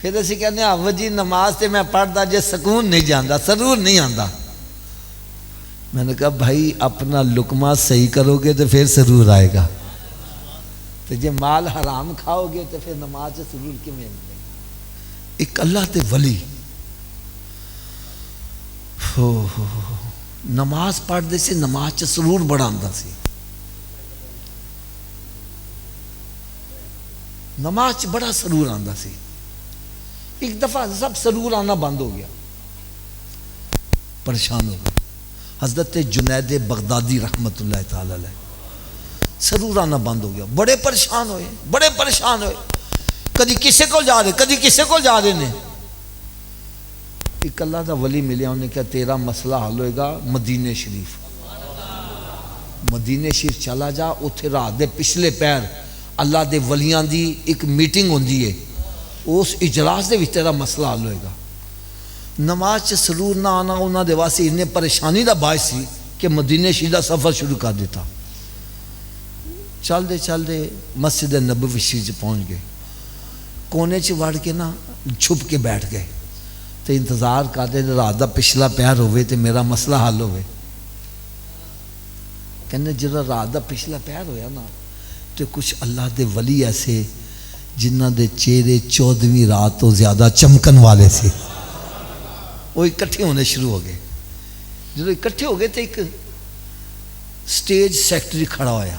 پھر اسی کہنے ہیں جی نماز تے میں پڑھتا جے سکون نہیں جاندہ، سرور نہیں آندہ۔ میں نے کہا بھائی اپنا لقمہ صحیح کرو گے تو پھر سرور آئے گا، تو جے مال حرام کھاؤ گے تو پھر نماز سے سرور کی میں ملے گا۔ ایک اللہ تے ولی نماز پڑھ دے سے نماز سے سرور بڑا آندہ سی، نماز بڑا سرور آندہ سی۔ ایک دفعہ سب سرور آنا بند ہو گیا، پریشان ہو گیا۔ حضرت جنید بغدادی رحمت اللہ تعالی علیہ سرور آنا بند ہو گیا، بڑے پریشان ہوئے، کدی کسے کو جا رہے کدی کسے کو جا رہے نے۔ ایک اللہ دا ولی ملیا، انہیں کہا تیرا مسئلہ حل ہوئے گا مدینہ شریف، مدینہ شریف چلا جا، اتھے رات دے پچھلے پیر اللہ دے ولیاں دی ایک میٹنگ ہوندی ہے، اس اجلاس دے وچ تیرا مسئلہ حل ہوئے گا۔ نماز چ سرور نہ آنا انہاں دے واسطے انہیں پریشانی دا باعث سی کہ مدینہ شریف دا سفر شروع کر دیتا۔ چل دے مسجد نبوی شریف پہنچ گئے، کونے چ وڑ کے نا چھپ کے بیٹھ گئے تو انتظار کرتے رات دا پچھلا پیر ہوئے تو میرا مسئلہ حل ہوئے۔ کہنے جب رات دا پچھلا پیر ہویا نا تو کچھ اللہ دے ولی ایسے جنہ دے چہرے 14ویں رات تو زیادہ چمکن والے سے، وہ اکٹھے ہونے شروع ہو گئے۔ جب اکٹھے ہو گئے تو ایک سٹیج سیکٹری کھڑا ہویا،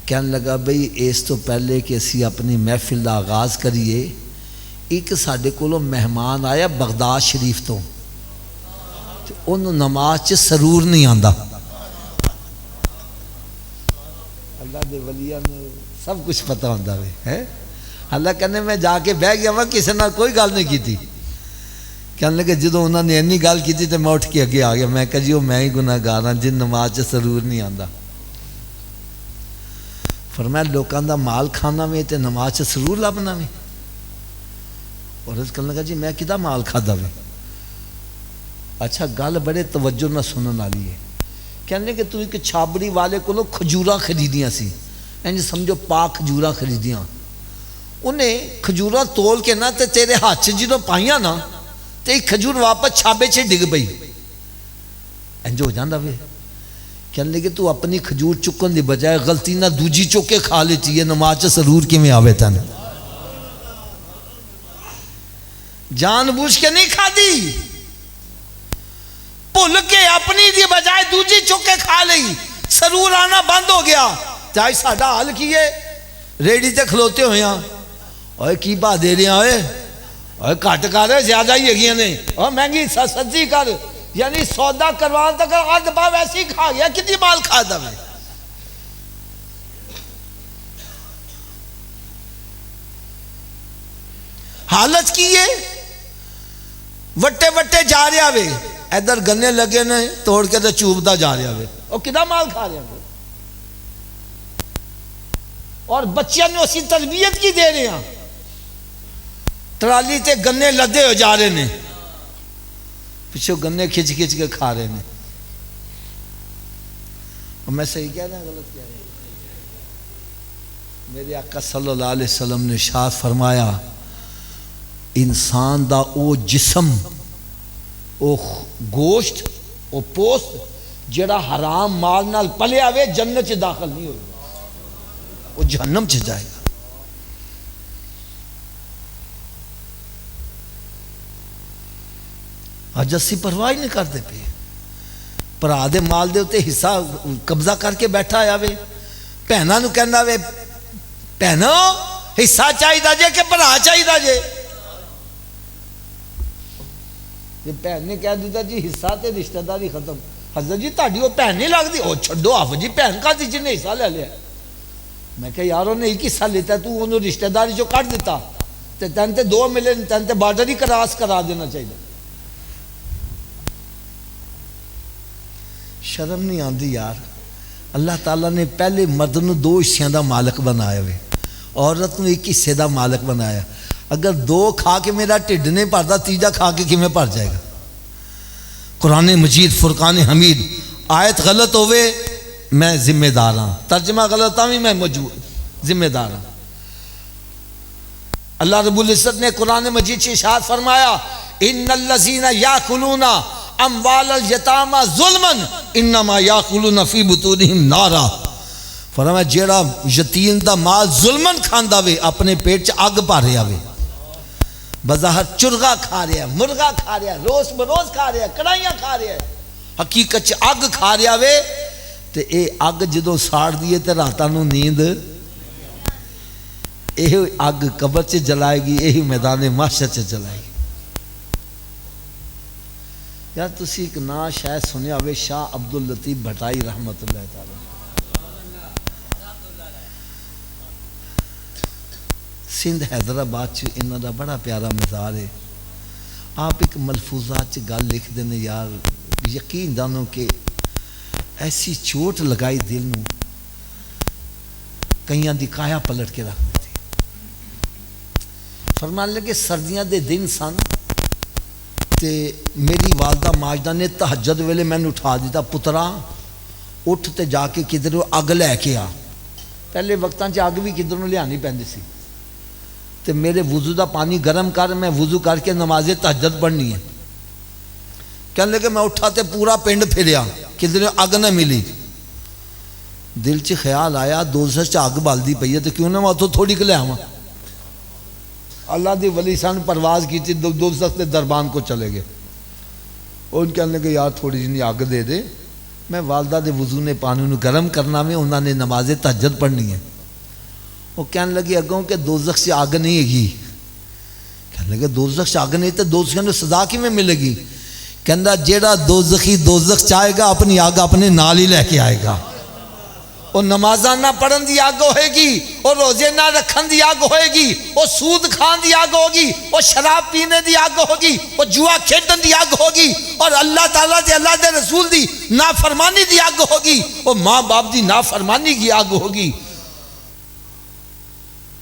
کہنے لگا بھئی اس تو پہلے کہ اسی اپنی محفل دا آغاز کریے، ایک ساڈے کولوں مہمان آیا بغداد شریف تو انہوں نماز چ سرور نہیں آندا۔ اللہ دے ولیاں نے سب کچھ پتہ ہوندہ ہے۔ اللہ کہنے میں جا کے بہ گیا، میں کسی نے کوئی گل نہیں کی تھی۔ کہنے لگے جدو انہوں نے اینی گل کی تھی تو میں اٹھ کے اگے آ گیا، میں کہا جی وہ میں ہی گناہگار ہاں جن نماز چ سرور نہیں آندا۔ فرمایا لوکاں دا مال کھانا میں تے نماز چ سرور لبنا میں۔ اور اس کہنے لگا جی میں کدا مال کھادا میں؟ اچھا گل بڑے توجہ نہ سنن والی ہے۔ کہنے کہ تو ایک چھابڑی والے کو کھجوراں خریدیاں سی، یعنی سمجھو پاک کھجوراں خریدیاں، انہیں کھجوراں تول کے نا تے تیرے ہاتھ چ جدوں پائیاں نا تے ایک کھجور واپس چھابے چ ڈگ پئی، انج ہو جاندا وے۔ کہنے لگے تو اپنی کھجور چکن دی بجائے غلطی نہ دوجی چک کے کھا لیتی ہے، نماز چ سرور کیویں آوے تن؟ جان بوجھ کے نہیں کھا دی، بھول کے اپنی دی بجائے دوجی چک کے کھا لئی، سرور آنا بند ہو گیا۔ چاہے ساڈا حال کیے ریڑی تے کھلوتے ہوئے ہیں، اوے کی بھا دے رہے ہیں، اوے کٹ کر زیادہ ہی ہگیاں نے، اوے مہنگی سستی کر، یعنی سودا کروان تک آدھ با ویسے ہی کھا گیا، کتنی مال کھا دا میں۔ حالت کی ہے وٹے وٹے جا رہا وے، ادھر گنے لگے نے توڑ کے تو چوبدا جا رہا وے، اور کدا مال کھا رہا وے۔ اور بچیاں نے اسی تربیت کی دے رہے ہیں، ٹرالی تے گنے لدے ہو جا رہے نے، پچھو گنے کھچ کھچ کے کھا رہے نے۔ اور میں صحیح کہہ رہا ہوں غلط کہہ رہا ہوں؟ میرے آقا صلی اللہ علیہ وسلم نے ارشاد فرمایا انسان دا او جسم، او گوشت، او پوست جڑا حرام مال نال پلیا وے جنت چ داخل نہیں ہوگا، وہ جہنم چ جائے گا۔ اج اسی پرواہ نہیں کرتے پے، بھرا دے مال دے اتے حصہ قبضہ کر کے بیٹھا آیا وے، بہناں نوں کہندا وے بہنو حصہ چاہیدا جے کہ بھرا چاہیدا جے؟ جی بہن نے کہہ دیتا جی حصہ تے رشتہ داری ختم، حضرت جی تہاڈی وہ بہن نہیں لگدی، او چھڈو آپ جی بہن کا جن نے حصہ لے لیا۔ میں کہ یار انہیں ایک حصہ لیتا ہے، تو انہوں رشتہ داری جو کٹ دیتا تے تین تے دو ملے، تین تے بارڈر ہی کراس کرا دینا چاہیے۔ شرم نہیں آندی یار، اللہ تعالیٰ نے پہلے مرد نو 2 حصیاں دا مالک بنایا ہوئے، عورت نو 1 حصے دا مالک بنایا۔ اگر 2 کھا کے میرا ٹھڈ نہیں بھرتا، تیجا کھا کے کیویں بھر جائے گا؟ قرآن مجید فرقان حمید، آیت غلط ہوئے میں ذمہ دار ہاں، ترجمہ غلط بھی میں ذمہ دار ہاں۔ اللہ رب العزت نے قرآن مجید سے ارشاد فرمایا ان الذین یاکلون اموال الیتامی ظلما انما یاکلون فی بطونہم نارا، فرمایا جیڑا یتیم دا مال ظلمن کھاندا وے اپنے پیٹ چ اگ پا رہا وے، بظاہر چرگا کھا رہا ہے، مرغا کھا رہا ہے، روز بروز کھا رہا ہے، کڑھائیاں کھا رہا ہے، حقیقت چ اگ کھا رہا وے تے اے اگ جدوں ساڑ دیے تے راتاں نوں نیند یہ اگ قبر چ جلائے گی، یہی میدان محشر چ جلائے گی۔ یار تسی ایک نا شاید سنیا ہوئے شاہ عبداللطیف بھٹائی رحمت اللہ تعالی، سندھ حیدرآباد چ انہاں دا بڑا پیارا مزار ہے۔ آپ ایک ملفوظات چ گل لکھ دینے یار یقین جانو کہ ایسی چوٹ لگائی دل نو، کئیاں دی کایا پلٹ کے رکھ دیتی۔ فرمان لگے سردیاں دے دن سن تے میری والدہ ماجدہ نے تہجد ویلے میں نے اٹھا دیتا، پترا اٹھ تے جا کے کدھروں اگ لے کے آ۔ پہلے وقتاں چ اگ بھی کدھروں لیانی پیندی سی تے میرے وضو دا پانی گرم کر، میں وضو کر کے نماز تہجد پڑھنی ہے۔ کہنے لگے میں اٹھا تے پورا پنڈ پھریا، کدھروں اگ نہ ملی۔ دل چ خیال آیا دوزخ چ اگ بالدی پئی ہے تے کیوں نہ میں اتوں تھوڑی کہ لے آواں۔ اللہ دی ولی سن پرواز کی تھی، دوزخ کے دربان کو چلے گئے۔ ان کہنے لگے یار تھوڑی جنی اگ دے دے، میں والدہ دے وضو نے پانی نو گرم کرنا میں، انہوں نے نماز تہجد پڑھنی ہے۔ وہ کہنے لگے اگوں کہ دوزخ سے آگ نہیں ہے گی۔ کہنے لگے دوزخ سے آگ نہیں تو دوزخیوں نے سزا کی میں ملے گی؟ کہندہ جیڑا دوزخی دوزخ چاہے گا اپنی آگ اپنے نال ہی لے کے آئے گا۔ وہ نمازاں نہ پڑھن دی آگ ہوئے گی، وہ روزے نہ رکھن دی آگ ہوئے گی، وہ سود کھان دی آگ ہوگی، وہ شراب پینے دی آگ ہوگی، وہ جوا کھیڈن دی آگ ہوگی، اور اللہ تعالیٰ دے اللہ دے رسول دی نافرمانی دی آگ ہوگی، وہ ماں باپ دی نافرمانی کی آگ ہوگی،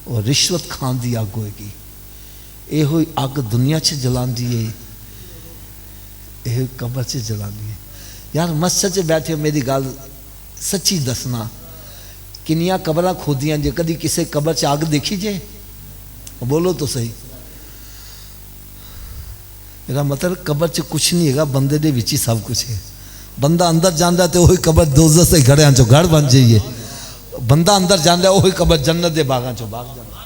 اور رشوت کھان دی آگ ہوئے گی۔ اے ہوئی آگ دنیا چھ جلان دیئے، اے ہوئی قبر چھ جلان دیئے۔ یار مسجد چھ بیٹھے میری گال سچی دسنا، کنیاں قبرہ کھودیاں جے کدی کسے قبر چھ آگ دیکھی جے؟ بولو تو صحیح۔ میرا مطلب قبر چھ کچھ نہیں ہے گا، بندے دے وچی سب کچھ ہے۔ بندہ اندر جاندہ تے وہی قبر دوزخ سے گھڑے ہاں چو گھڑ بن جائیے، بندہ اندر جاندہ ہے وہی قبر جنت دے باغاں چو باغ جاندہ۔